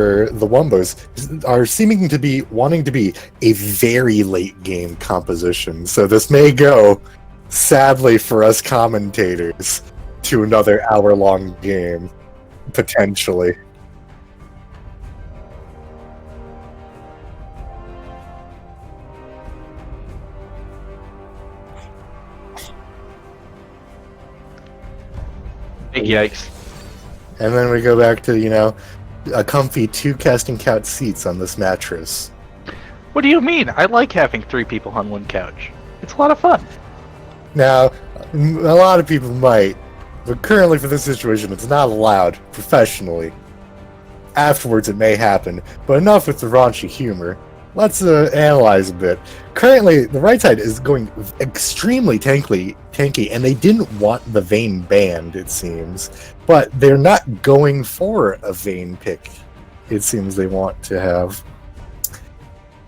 the Wumbos are seeming to be wanting to be a very late game composition. So this may go, sadly for us commentators, to another hour-long game, potentially. Big yikes. And then we go back to, a comfy 2 casting couch seats on this mattress. What do you mean? I like having 3 people on one couch. It's a lot of fun. Now, a lot of people might, but currently for this situation, it's not allowed professionally. Afterwards, it may happen, but enough with the raunchy humor. Let's analyze a bit. Currently, the right side is going extremely tanky, and they didn't want the Vayne banned, it seems. But they're not going for a Vayne pick, it seems they want to have.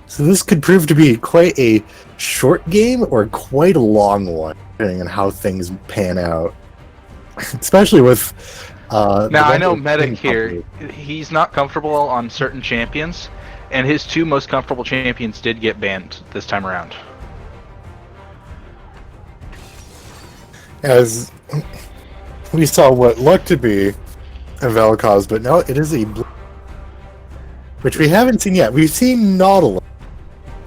So this could prove to be quite a short game or quite a long one, depending on how things pan out. Especially with... now, I know Medic here, he's not comfortable on certain champions, and his 2 most comfortable champions did get banned this time around. As we saw what looked to be a Vel'Koz, but no, it is a blue, which we haven't seen yet. We've seen Nautilus,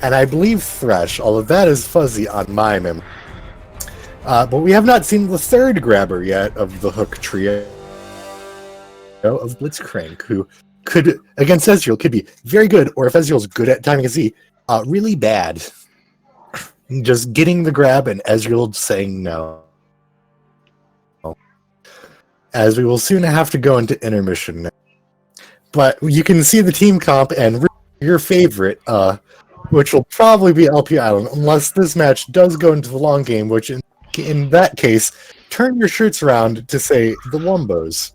and I believe Thresh, although that is fuzzy on my memory. But we have not seen the 3rd grabber yet of the Hook trio of Blitzcrank, who could, against Ezreal, could be very good, or if Ezreal's good at timing a Z, really bad. Just getting the grab and Ezreal saying no. As we will soon have to go into intermission now. But you can see the team comp and your favorite, which will probably be LP Island, unless this match does go into the long game, which in that case, turn your shirts around to say the Wumbos.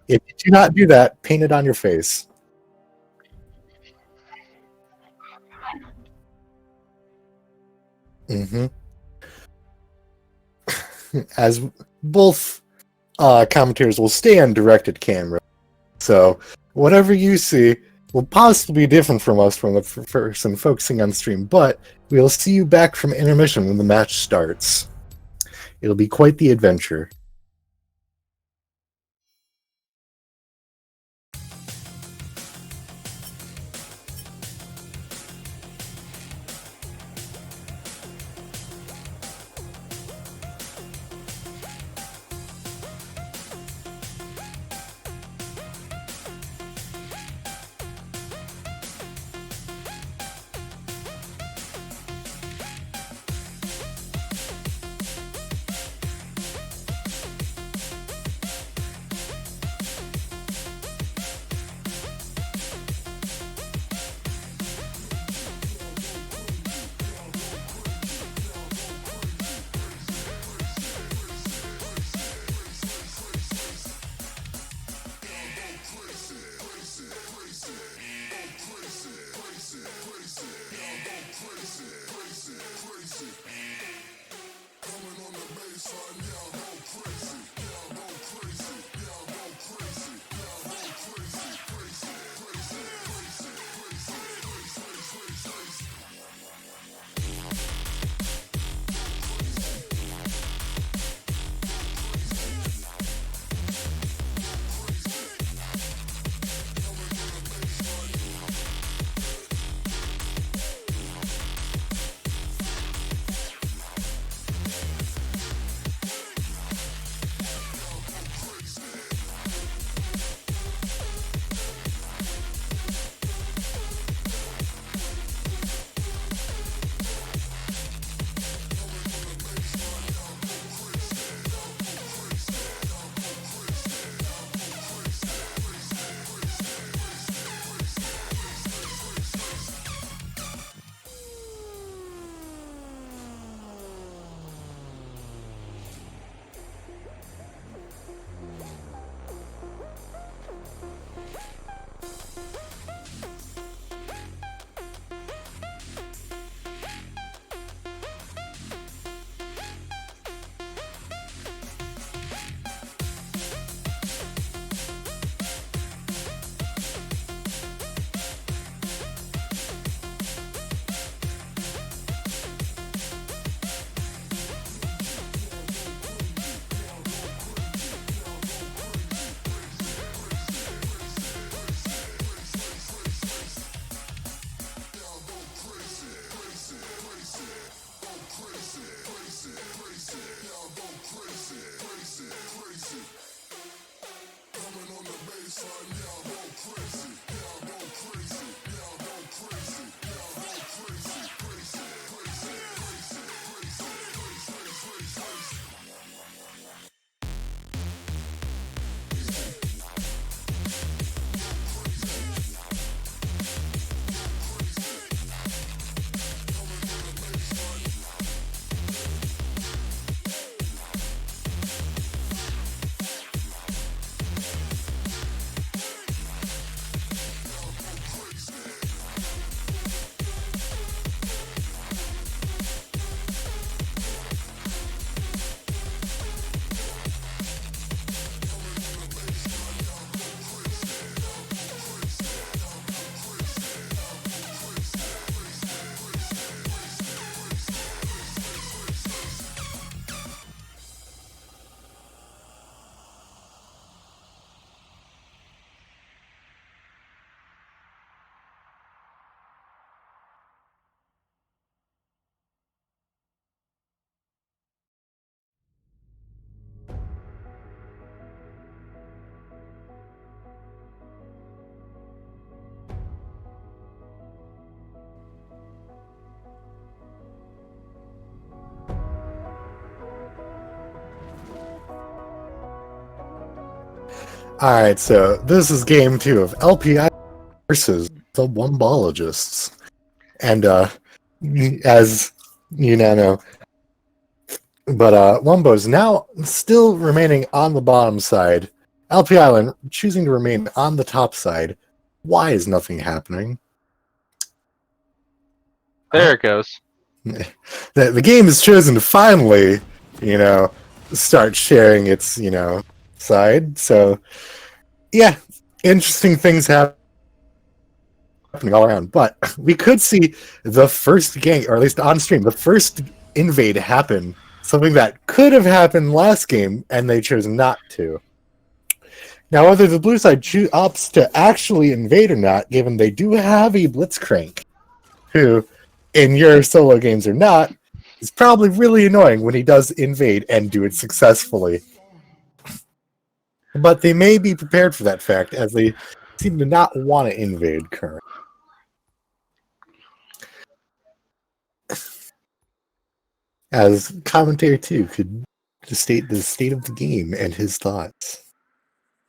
If you do not do that, paint it on your face. As both commentators will stay on directed camera, so whatever you see will possibly be different from us from the person focusing on stream, but we'll see you back from intermission when the match starts. It'll be quite the adventure. Alright, so this is game 2 of LPI versus the Wumbologists. And, as you now know, but Wumbo's now still remaining on the bottom side. LP Island choosing to remain on the top side. Why is nothing happening? There it goes. The game has chosen to finally, start sharing its, side. So, yeah, interesting things happening all around. But we could see the first game, or at least on stream, the first invade happen. Something that could have happened last game, and they chose not to. Now, whether the blue side opts to actually invade or not, given they do have a Blitzcrank, who, in your solo games or not, is probably really annoying when he does invade and do it successfully. But they may be prepared for that fact, as they seem to not want to invade currently. As commentary 2 could state the state of the game and his thoughts.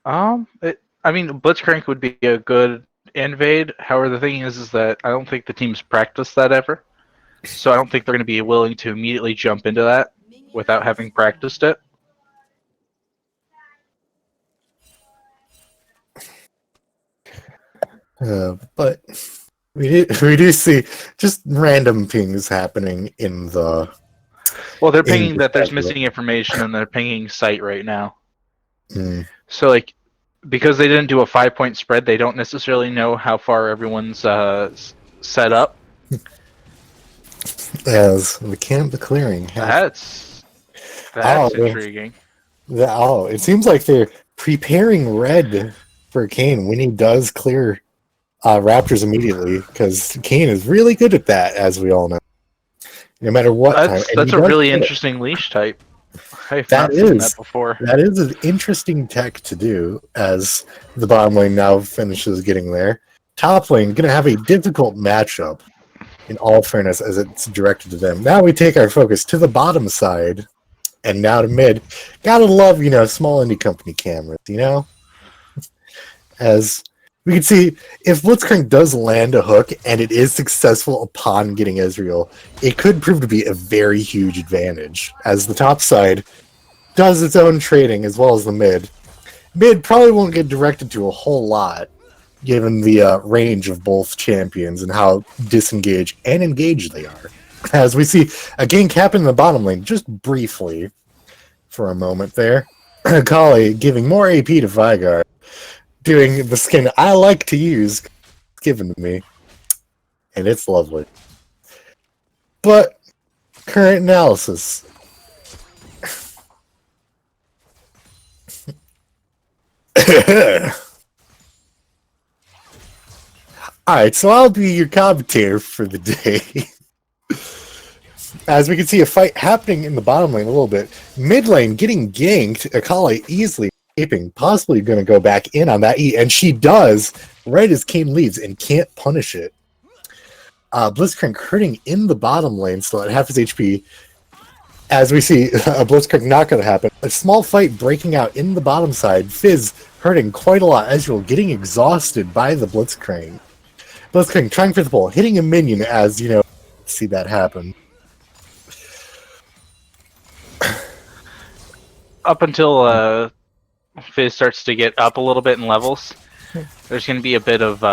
Blitzcrank would be a good invade. However, the thing is that I don't think the team's practiced that ever. So I don't think they're going to be willing to immediately jump into that without having practiced it. But we do see just random pings happening in the... Well, they're pinging that there's missing information, and they're pinging site right now. Mm. So, because they didn't do a 5-point spread, they don't necessarily know how far everyone's set up. As the camp clearing. That's intriguing. It seems like they're preparing Red for Kane when he does clear Raptors immediately, because Kane is really good at that, as we all know. No matter what time. That's a really interesting leash type. I've not seen that before. That is an interesting tech to do, as the bottom lane now finishes getting there. Top lane going to have a difficult matchup, in all fairness, as it's directed to them. Now we take our focus to the bottom side, and now to mid. Gotta love, small indie company cameras, As we can see, if Blitzcrank does land a hook, and it is successful upon getting Ezreal, it could prove to be a very huge advantage, as the top side does its own trading, as well as the mid. Mid probably won't get directed to a whole lot, given the range of both champions and how disengaged and engaged they are. As we see a gank happen in the bottom lane, just briefly, for a moment there. Kali giving more AP to Vygar, doing the skin I like to use, given to me, and it's lovely. But, current analysis. Alright, so I'll be your commentator for the day. As we can see a fight happening in the bottom lane a little bit. Mid lane getting ganked, Akali easily escaping, possibly going to go back in on that E, and she does, right as Kane leaves, and can't punish it. Blitzcrank hurting in the bottom lane, still at half his HP. As we see, a Blitzcrank not going to happen. A small fight breaking out in the bottom side. Fizz hurting quite a lot. Ezreal getting exhausted by the Blitzcrank. Blitzcrank trying for the pull, hitting a minion as, see that happen. Up until Fizz starts to get up a little bit in levels, there's going to be a bit of...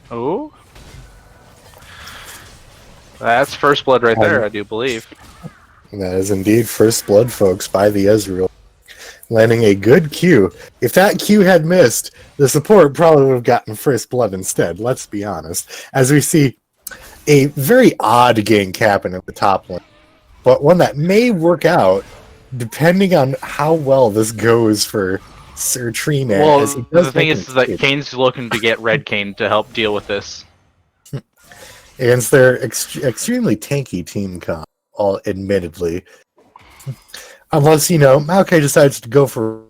Oh? That's first blood right there, I do believe. That is indeed first blood, folks, by the Ezreal. Landing a good Q. If that Q had missed, the support probably would have gotten first blood instead, let's be honest. As we see a very odd gank happen at the top lane, but one that may work out depending on how well this goes for Sir Tree Man. Well, the thing is that Kane's looking to get Red Kane to help deal with this. Against their extremely tanky team comp, all admittedly. Unless, Maokai decides to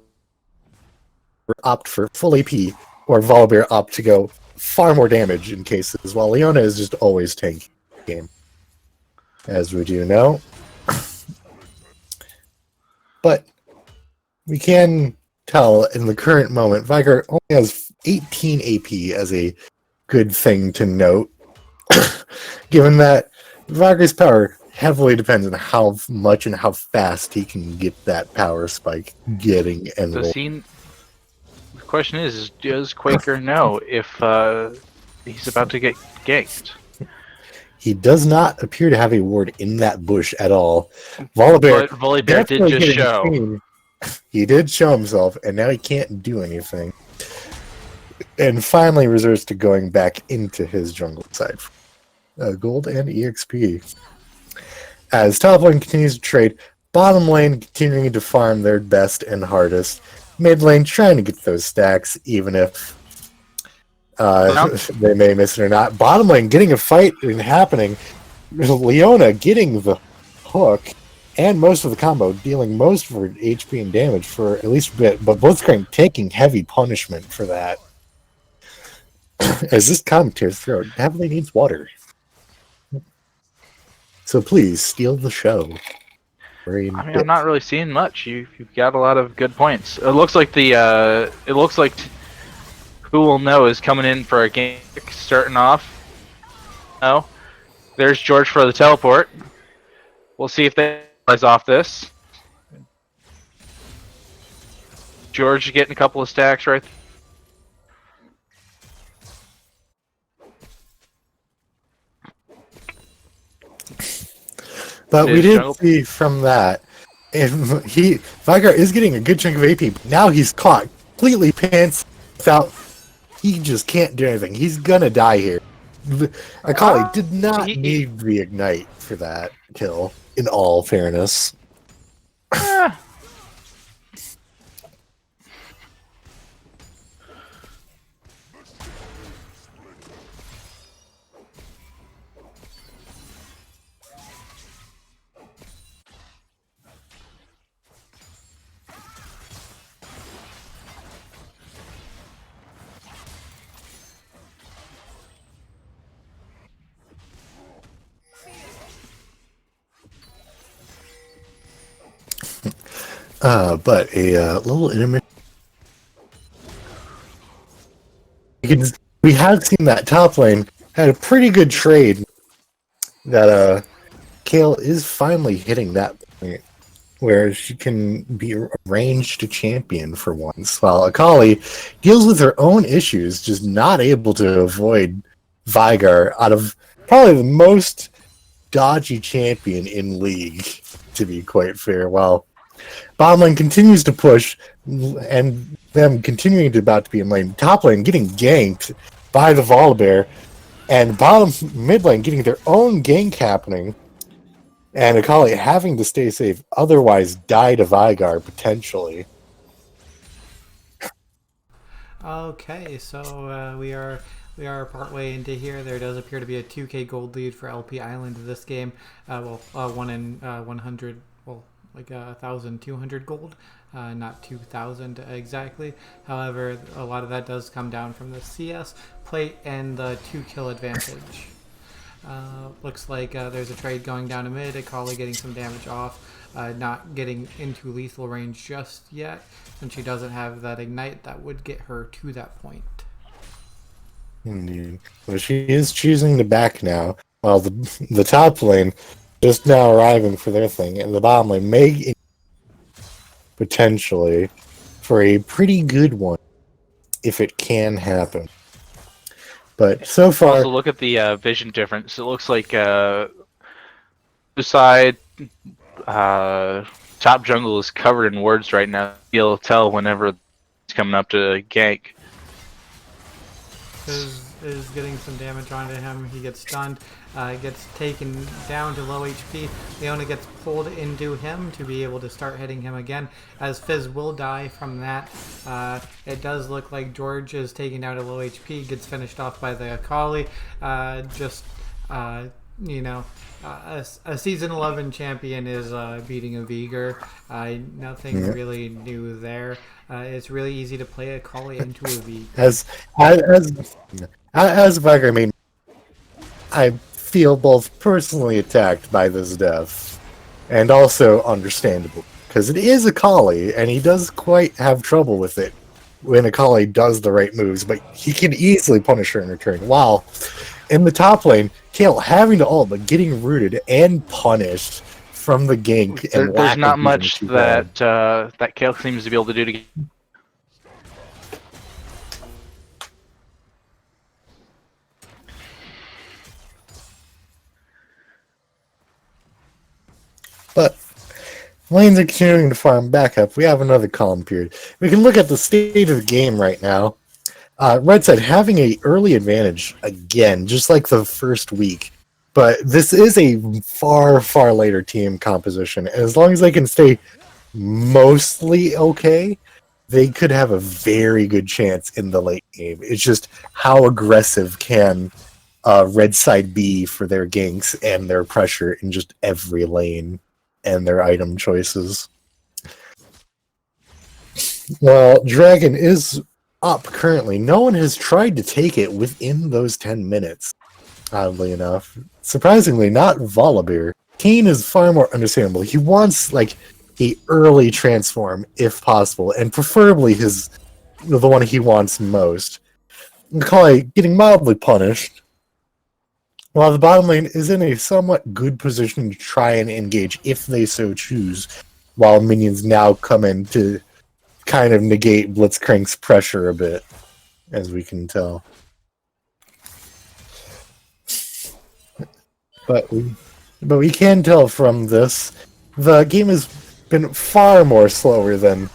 opt for full AP, or Volibear opt to go far more damage in cases, while Leona is just always tanky game. As we do know. But we can tell in the current moment, Vigar only has 18 AP as a good thing to note, given that Vigar's power heavily depends on how much and how fast he can get that power spike getting and The roll. scene. The question is does Quaker know if he's about to get ganked? He does not appear to have a ward in that bush at all. Volibear, But Volibear did definitely just getting show. seen. He did show himself, and now he can't do anything. And finally resorts to going back into his jungle side. Gold and EXP. As top lane continues to trade, bottom lane continuing to farm their best and hardest. Mid lane trying to get those stacks, even if they may miss it or not. Bottom lane getting a fight happening. Leona getting the hook and most of the combo, dealing most of her HP and damage for at least a bit, but Blitzcrank taking heavy punishment for that. As this commentator's throat definitely needs water. So please, steal the show. I'm not really seeing much. You've got a lot of good points. It looks like Who Will Know is coming in for a game starting off. Oh, there's George for the teleport. We'll see if they rise off this. George getting a couple of stacks right there. But we did see from that, and Vigar is getting a good chunk of AP. But now he's caught completely pants without. He just can't do anything. He's gonna die here. Akali did not need the ignite for that kill. In all fairness. But a little intermission. We have seen that top lane had a pretty good trade. That Kale is finally hitting that point where she can be a ranged champion for once, while Akali deals with her own issues, just not able to avoid Vigar out of probably the most dodgy champion in League, to be quite fair. While bottom lane continues to push, and them continuing to about to be in lane. Top lane getting ganked by the Volibear, and mid lane getting their own gank happening, and Akali having to stay safe, otherwise die to Vigar potentially. Okay, so we are partway into here. There does appear to be a 2k gold lead for LP Island in this game. 1 in 100. Well, like 1,200 gold, not 2,000 exactly. However, a lot of that does come down from the CS plate and the 2-kill advantage. Looks like there's a trade going down to mid, Akali getting some damage off, not getting into lethal range just yet, since she doesn't have that ignite that would get her to that point. Indeed. Well, she is choosing to back now, while the top lane just now arriving for their thing, and the bottom lane may potentially for a pretty good one if it can happen. But so far, also look at the vision difference. It looks like side top jungle is covered in wards right now. You'll tell whenever it's coming up to gank. Is getting some damage onto him. He gets stunned, gets taken down to low HP. Leona gets pulled into him to be able to start hitting him again, as Fizz will die from that. It does look like George is taken down to low HP, gets finished off by the Akali. A Season 11 champion is beating a Vigar. Nothing really new there. It's really easy to play Akali into a Vigar. As Vigar, I mean, I feel both personally attacked by this death, and also understandable. because it is Akali, and he does quite have trouble with it when Akali does the right moves, but he can easily punish her in return. While in the top lane, Kale having to ult, but getting rooted and punished from the gank and There's lack not of vision much too bad. that Kale seems to be able to do to. But lanes are continuing to farm back up. We have another calm period. We can look at the state of the game right now. Red side having a early advantage again, just like the first week. But this is a far, far later team composition. And as long as they can stay mostly okay, they could have a very good chance in the late game. It's just how aggressive can red side be for their ganks and their pressure in just every lane and their item choices. Well, Dragon is up currently. No one has tried to take it within those 10 minutes, oddly enough. Surprisingly, not Volibear. Kane is far more understandable. He wants, like, a early transform, if possible, and preferably the one he wants most. Macaulay getting mildly punished, while the bottom lane is in a somewhat good position to try and engage if they so choose, while minions now come in to kind of negate Blitzcrank's pressure a bit, as we can tell. But we can tell from this, the game has been far more slower than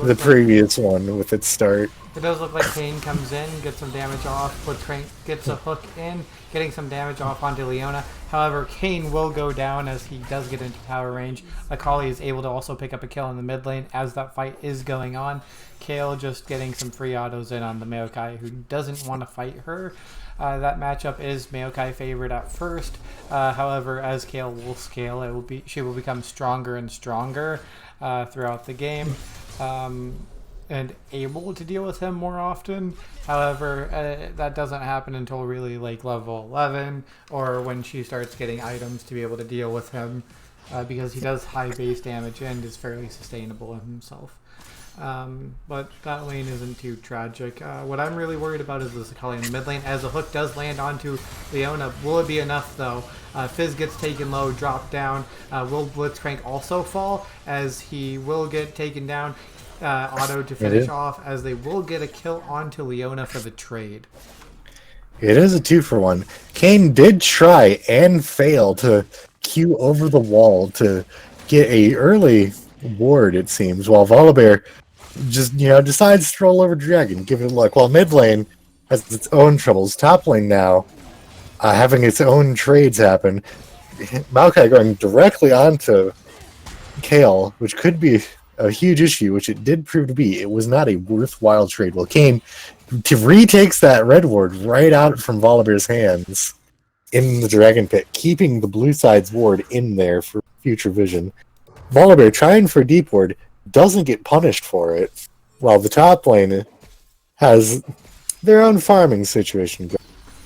the previous one with its start. It does look like Kane comes in, gets some damage off, Blitzcrank gets a hook in, getting some damage off onto Leona. However, Kane will go down as he does get into tower range. Akali is able to also pick up a kill in the mid lane as that fight is going on. Kale just getting some free autos in on the Maokai, who doesn't want to fight her. That matchup is Maokai favored at first. However, as Kale will scale, she will become stronger and stronger throughout the game. And able to deal with him more often. However, that doesn't happen until really like level 11 or when she starts getting items to be able to deal with him because he does high base damage and is fairly sustainable in himself. But that lane isn't too tragic. What I'm really worried about is this Akali in the mid lane as the hook does land onto Leona. Will it be enough though? Fizz gets taken low, dropped down. Will Blitzcrank also fall as he will get taken down? Auto to finish off as they will get a kill onto Leona for the trade. It is a 2-for-1. Kane did try and fail to queue over the wall to get a early ward, it seems, while Volibear just, decides to roll over Dragon, give it a look. While mid lane has its own troubles. Top lane now having its own trades happen. Maokai going directly onto Kale, which could be a huge issue, which it did prove to be. It was not a worthwhile trade. Well, Kane retakes that red ward right out from Volibear's hands in the Dragon Pit, keeping the blue side's ward in there for future vision. Volibear trying for a deep ward doesn't get punished for it, while the top lane has their own farming situation.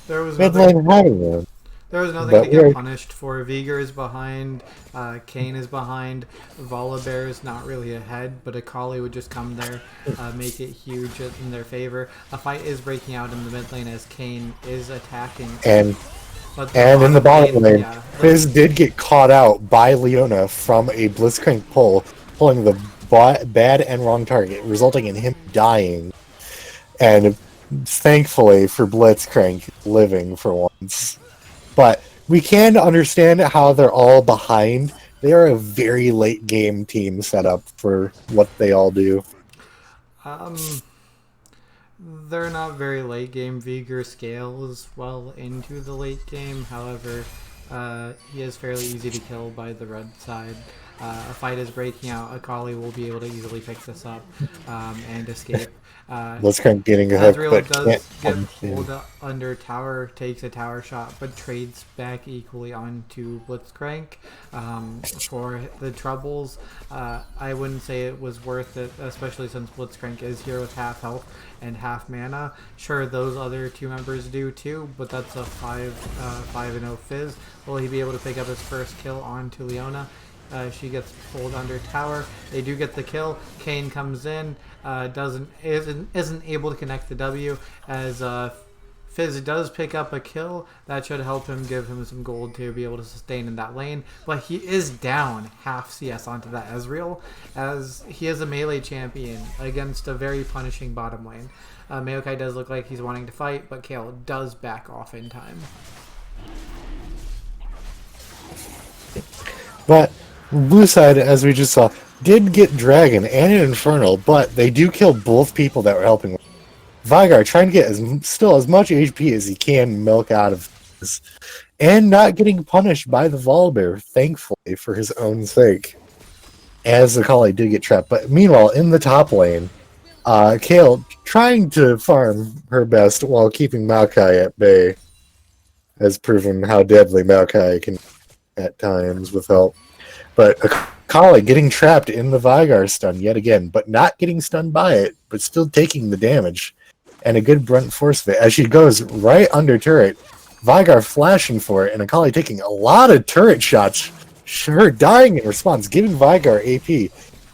There was mid lane having one. There was nothing to get punished for. Viger is behind, Kane is behind, Volibear is not really ahead, but Akali would just come there, make it huge in their favor. A fight is breaking out in the mid lane as Kane is attacking. And in the bottom lane, Fizz did get caught out by Leona from a Blitzcrank pull, pulling the bad and wrong target, resulting in him dying. And thankfully for Blitzcrank, living for once. But we can understand how they're all behind. They are a very late game team setup for what they all do. They're not very late game. Viger scales well into the late game. However, he is fairly easy to kill by the red side. A fight is breaking out. Akali will be able to easily pick this up and escape. Blitzcrank getting a hook, but does get pulled under tower, takes a tower shot, but trades back equally onto Blitzcrank for the troubles. I wouldn't say it was worth it, especially since Blitzcrank is here with half health and half mana. Sure, those other two members do too, but that's a 5-0 Fizz. Will he be able to pick up his first kill onto Leona? She gets pulled under tower. They do get the kill. Kane comes in, isn't able to connect the W as Fizz does pick up a kill. That should help him, give him some gold to be able to sustain in that lane. But he is down half CS onto that Ezreal, as he is a melee champion against a very punishing bottom lane. Maokai does look like he's wanting to fight, but Kale does back off in time. But blue side, as we just saw, did get Dragon and an Infernal, but they do kill both people that were helping. Veigar trying to get still as much HP as he can milk out of this, and not getting punished by the Volibear, thankfully, for his own sake, as the Akali did get trapped. But meanwhile, in the top lane, Kayle trying to farm her best while keeping Maokai at bay, has proven how deadly Maokai can at times with help. But Akali getting trapped in the Veigar stun yet again, but not getting stunned by it, but still taking the damage. And a good brunt force of it as she goes right under turret. Veigar flashing for it, and Akali taking a lot of turret shots. Her dying in response, giving Veigar AP.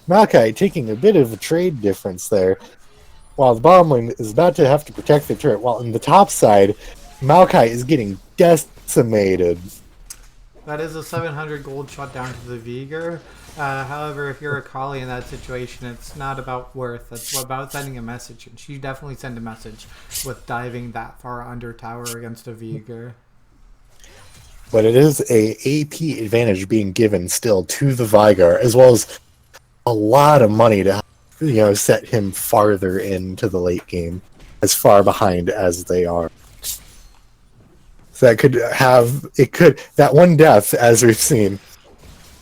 Maokai taking a bit of a trade difference there, while the bottom lane is about to have to protect the turret, while in the top side, Maokai is getting decimated. That is a 700 gold shot down to the Veigar. However, if you're a Akali in that situation, it's not about worth. It's about sending a message, and she definitely sent a message with diving that far under tower against a Veigar. But it is a AP advantage being given still to the Veigar, as well as a lot of money to set him farther into the late game, as far behind as they are. So that one death, as we've seen,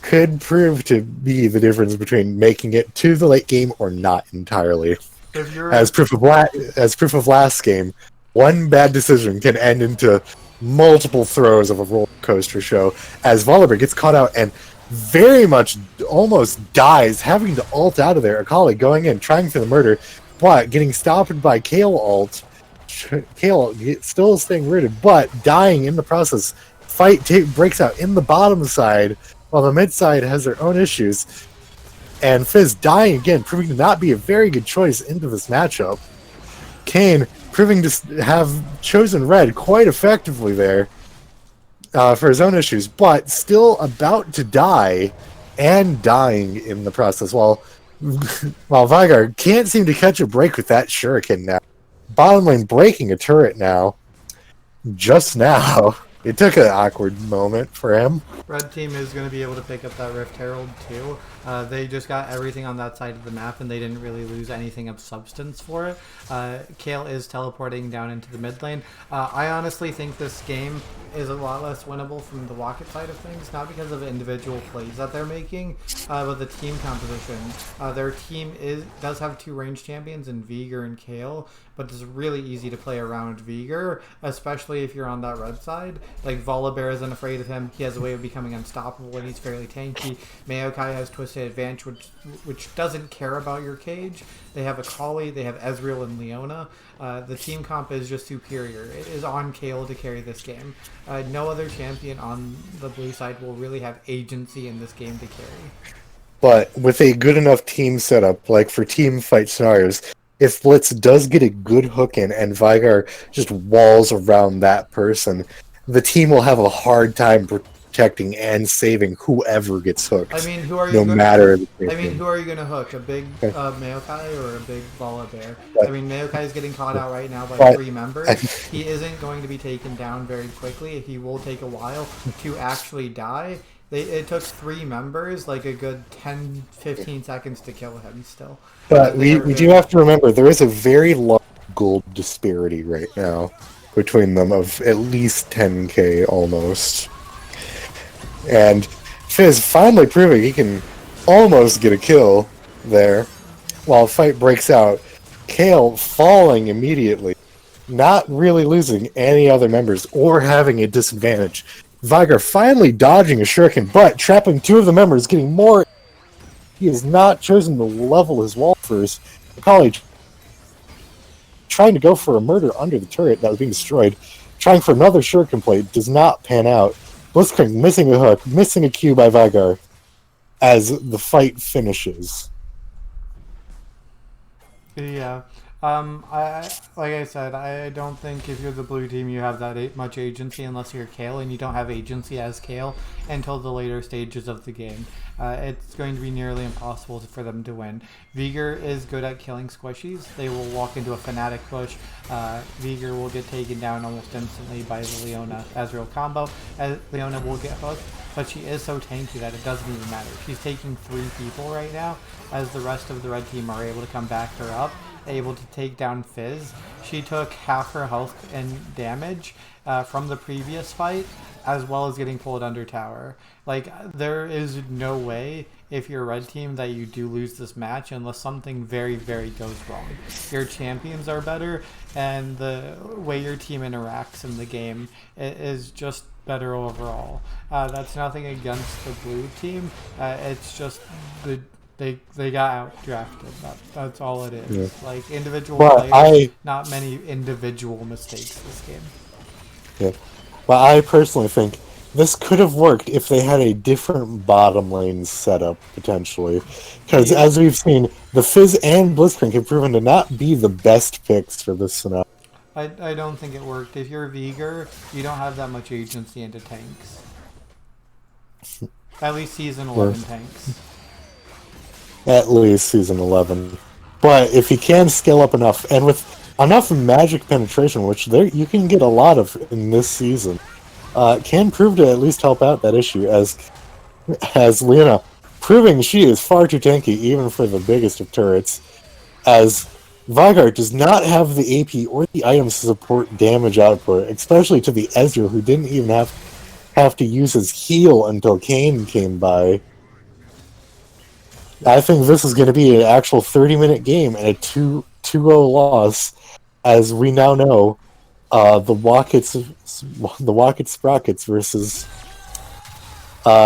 could prove to be the difference between making it to the late game or not entirely. As proof of last game, one bad decision can end into multiple throws of a roller coaster show, as Volibear gets caught out and very much almost dies, having to ult out of there. Akali going in, trying for the murder, but getting stopped by Kayle ult. Kayle still staying rooted, but dying in the process. Fight breaks out in the bottom side, while the mid side has their own issues. And Fizz dying again, proving to not be a very good choice into this matchup. Kane proving to have chosen red quite effectively there for his own issues, but still about to die and dying in the process. While Veigar can't seem to catch a break with that shuriken now. Bottom lane breaking a turret now. Just now. It took an awkward moment for him. Red team is going to be able to pick up that Rift Herald too. They just got everything on that side of the map, and they didn't really lose anything of substance for it. Kayle is teleporting down into the mid lane. I honestly think this game is a lot less winnable from the Rocket side of things, not because of individual plays that they're making, but the team composition. Their team does have two range champions in Veigar and Kayle, but it's really easy to play around Veigar, especially if you're on that red side. Like, Volibear isn't afraid of him. He has a way of becoming unstoppable, and he's fairly tanky. Maokai has Twisted Advantage, which doesn't care about your cage. They have Akali, they have Ezreal and Leona. The team comp is just superior. It is on Kayle to carry this game. No other champion on the blue side will really have agency in this game to carry. But with a good enough team setup, like for team fight scenarios, if Blitz does get a good hook in and Veigar just walls around that person, the team will have a hard time protecting and saving whoever gets hooked. I mean, who are you no gonna, matter who are you going to hook? A big Maokai or a big Volibear? I mean, Maokai is getting caught out right now by 3 members. He isn't going to be taken down very quickly. He will take a while to actually die. It took 3 members like a good 10-15 seconds to kill him still. But we do have to remember there is a very large gold disparity right now between them of at least 10k almost. And Fizz finally proving he can almost get a kill there while the fight breaks out. Kayle falling immediately, not really losing any other members or having a disadvantage. Veigar finally dodging a shuriken, but trapping 2 of the members, getting more. He has not chosen to level his wall first. Akali trying to go for a murder under the turret that was being destroyed. Trying for another shuriken plate, does not pan out. Blitzcrank missing a hook, missing a Q by Veigar. as the fight finishes. Yeah. Like I said, I don't think if you're the blue team you have that much agency unless you're Kale, and you don't have agency as Kale until the later stages of the game. It's going to be nearly impossible for them to win. Veigar is good at killing squishies. They will walk into a Fnatic push. Veigar will get taken down almost instantly by the Leona Ezreal combo. Leona will get hooked, but she is so tanky that it doesn't even matter. She's taking 3 people right now, as the rest of the red team are able to come back her up, able to take down Fizz. She took half her health and damage from the previous fight, as well as getting pulled under tower. Like, there is no way, if you're a red team, that you do lose this match unless something very, very goes wrong. Your champions are better, and the way your team interacts in the game is just better overall. That's nothing against the blue team. It's just they got out drafted. That's all it is. Yeah. Like, individual But players, not many individual mistakes this game. Yeah. But I personally think this could have worked if they had a different bottom lane setup, potentially. Because, as we've seen, the Fizz and Blitzcrank have proven to not be the best picks for this scenario. I don't think it worked. If you're Veigar, you don't have that much agency into tanks. At least Season 11 tanks. At least Season 11. But if he can scale up enough, and with enough magic penetration, which you can get a lot of in this season, can prove to at least help out that issue, as Leona proving she is far too tanky even for the biggest of turrets, as Veigar does not have the AP or the items to support damage output, especially to the Ezreal, who didn't even have to use his heal until Kayn came by. I think this is going to be an actual 30-minute game and a 2-0 loss, as we now know the Wockets Sprockets versus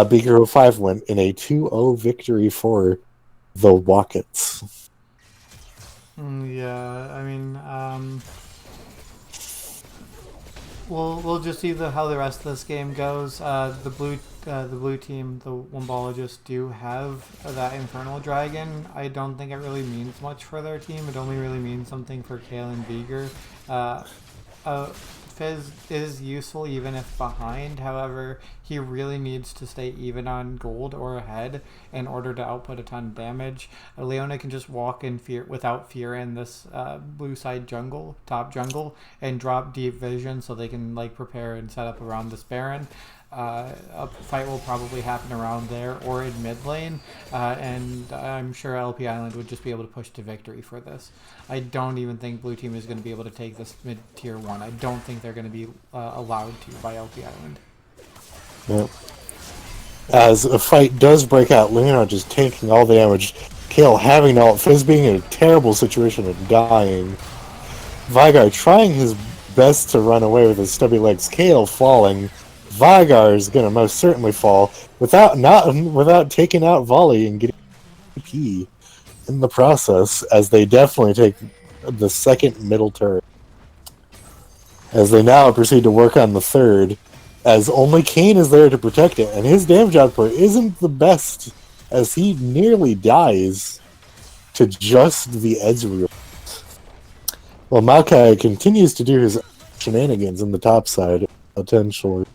Big Hero 5 went in a 2-0 victory for the Wockets. Yeah, I mean, we'll just see how the rest of this game goes. The blue team, the Wumbologists, do have that Infernal Dragon. I don't think it really means much for their team. It only really means something for Kale and Veigar. Fizz is useful even if behind. However, he really needs to stay even on gold or ahead in order to output a ton of damage. Leona can just walk in without fear in this blue side top jungle, and drop deep vision so they can prepare and set up around this Baron. A fight will probably happen around there or in mid lane, and I'm sure LP Island would just be able to push to victory for this. I don't even think blue team is going to be able to take this mid tier 1. I don't think they're going to be allowed to by LP Island. Yep. As a fight does break out, Leona just taking all the damage, Kale having to ult, Fizz being in a terrible situation and dying, Veigar trying his best to run away with his stubby legs, Kale falling. Veigar is going to most certainly fall without taking out Volley and getting AP in the process, as they definitely take the second middle turret. As they now proceed to work on the third, as only Kayn is there to protect it, and his damage output isn't the best, as he nearly dies to just the Ezreal. Well, Maokai continues to do his shenanigans in the top side, potentially.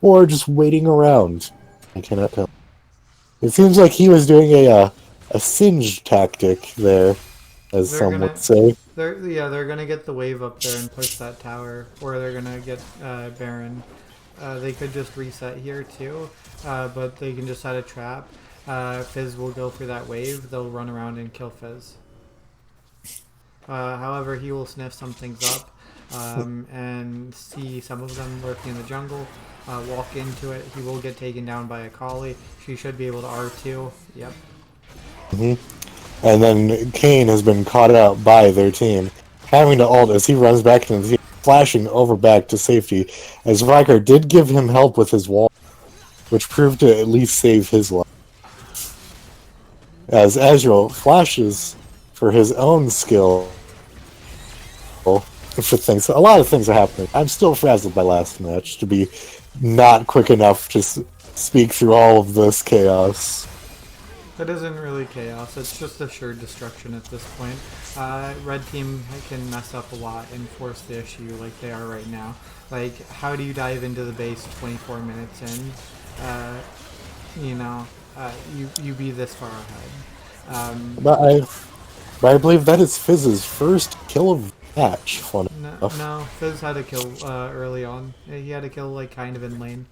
Or just waiting around. I cannot tell. It seems like he was doing a singe tactic there, as some would say. They're gonna get the wave up there and push that tower, or they're gonna get Baron. They could just reset here too, but they can just set a trap. Fizz will go for that wave. They'll run around and kill Fizz. However, he will sniff some things up and see some of them lurking in the jungle. Walk into it. He will get taken down by Akali. She should be able to R2. Yep. Mm-hmm. And then Kayn has been caught out by their team, having to ult as he runs back into the team, flashing over back to safety, as Veigar did give him help with his wall, which proved to at least save his life. As Ezreal flashes for his own skill for things. A lot of things are happening. I'm still frazzled by last match to be not quick enough to speak through all of this chaos. That isn't really chaos. It's just assured destruction at this point. Red team can mess up a lot and force the issue like they are right now. Like, how do you dive into the base 24 minutes in? You know, you be this far ahead. But I believe that is Fizz's first kill of the match. Funny enough. No, Fizz had a kill early on. He had a kill like kind of in lane.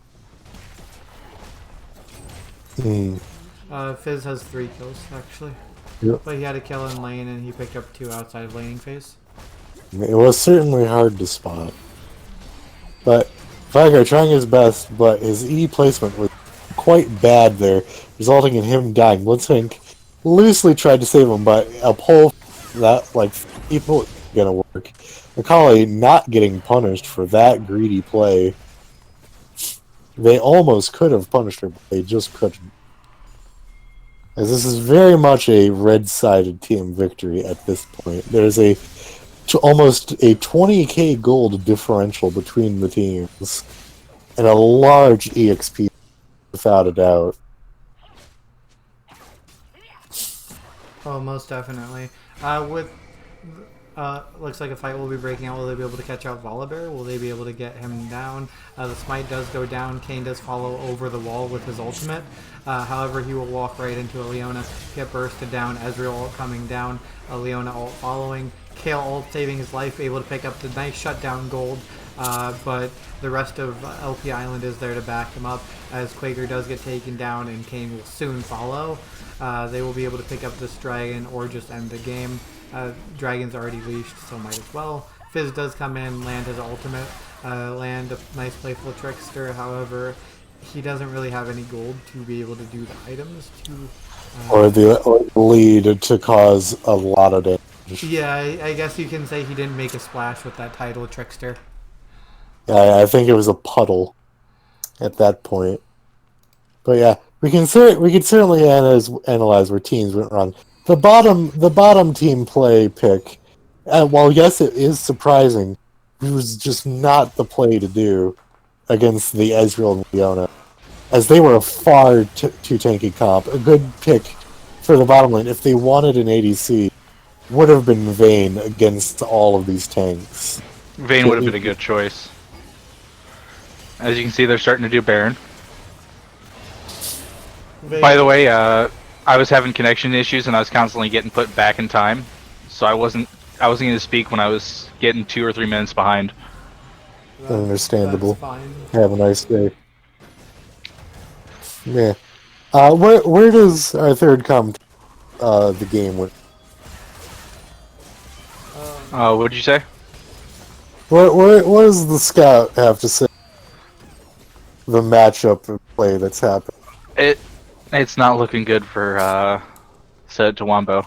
Fizz has 3 kills actually. Yep. But he had a kill in lane and he picked up 2 outside of laning phase. It was certainly hard to spot. But Vigar trying his best, but his E placement was quite bad there, resulting in him dying. Blitzwing loosely tried to save him, but a pull that, like, people gonna work. Macaulay not getting punished for that greedy play. They almost could have punished her, but they just couldn't. As this is very much a red-sided team victory at this point. There's almost a 20k gold differential between the teams, and a large EXP, without a doubt. Oh, most definitely. Looks like a fight will be breaking out. Will they be able to catch out Volibear? Will they be able to get him down? The smite does go down. Kane does follow over the wall with his ultimate. However, he will walk right into a Leona, get bursted down. Ezreal ult coming down. A Leona ult following. Kale ult saving his life, able to pick up the nice shutdown gold. But the rest of LP Island is there to back him up as Quaker does get taken down and Kane will soon follow. They will be able to pick up this dragon or just end the game. Dragon's already leashed, so might as well. Fizz does come in, land his ultimate, land a nice playful trickster. However, he doesn't really have any gold to be able to do the items to... or the lead to cause a lot of damage. Yeah, I guess you can say he didn't make a splash with that title trickster. I think it was a puddle at that point. But yeah, we can certainly analyze where teams went wrong. The bottom team play pick, while yes, it is surprising, it was just not the play to do against the Ezreal and Leona, as they were a far too tanky comp. A good pick for the bottom lane, if they wanted an ADC, would have been Vayne against all of these tanks. Vayne would have been a good choice. As you can see, they're starting to do Baron. By the way, I was having connection issues and I was constantly getting put back in time, so I wasn't going to speak when I was getting 2 or 3 minutes behind. Understandable. That's fine. Have a nice day. Yeah. Where does our third come? The game with. What did you say? What does the scout have to say? The matchup and play that's happened. It's not looking good for Set to Wombo.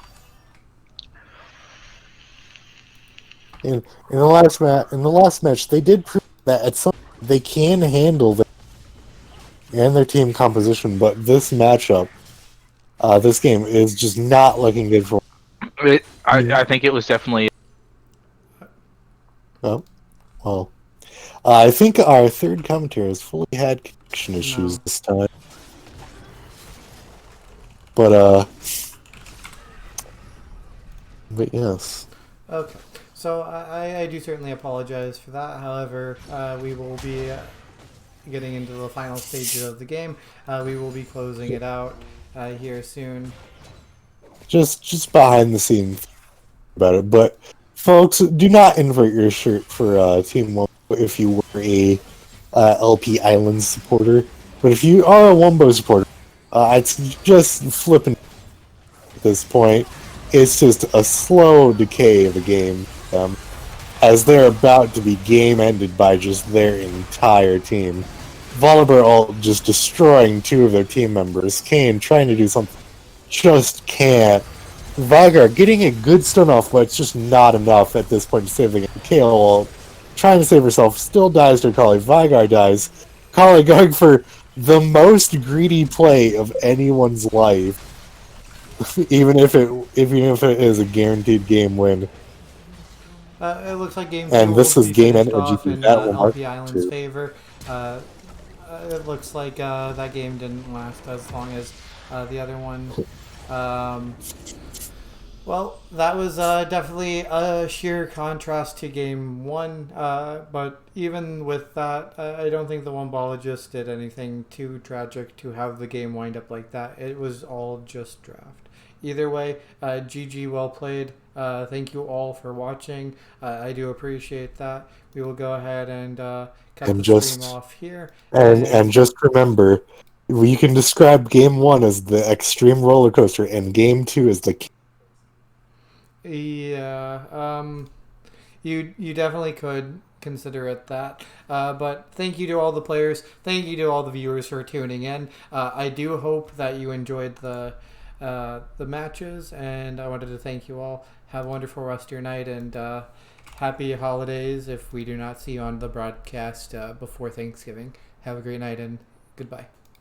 In the last match, they did prove that at some they can handle them and their team composition, but this matchup, this game is just not looking good for. I think it was definitely. Oh, well, I think our third commentator has fully had connection issues this time. But yes. Okay, so I do certainly apologize for that. However, we will be getting into the final stages of the game. We will be closing it out here soon. Just behind the scenes about it, but folks, do not invert your shirt for Team Wombo if you were a LP Island supporter. But if you are a Wombo supporter, it's just flipping at this point. It's just a slow decay of the game, as they're about to be game ended by just their entire team. Volibear all just destroying 2 of their team members. Kane trying to do something, just can't. Vigar getting a good stun off, but it's just not enough at this point to save the game. Kale trying to save herself, still dies to Kali. Vigar dies. Kali going for the most greedy play of anyone's life, even if it is a guaranteed game win. It looks like game 2 and this will is be game finished energy off in that will mark LP Island's too. favor. It looks like that game didn't last as long as the other one. Well, that was definitely a sheer contrast to game one. But even with that, I don't think the Wumbologists did anything too tragic to have the game wind up like that. It was all just draft. Either way, GG, well played. Thank you all for watching. I do appreciate that. We will go ahead and cut And the just- stream off here. And just remember, you can describe game 1 as the extreme roller coaster, and game 2 as the Yeah, you definitely could consider it that. But thank you to all the players. Thank you to all the viewers for tuning in. I do hope that you enjoyed the matches, and I wanted to thank you all. Have a wonderful rest of your night, and happy holidays if we do not see you on the broadcast before Thanksgiving. Have a great night, and goodbye.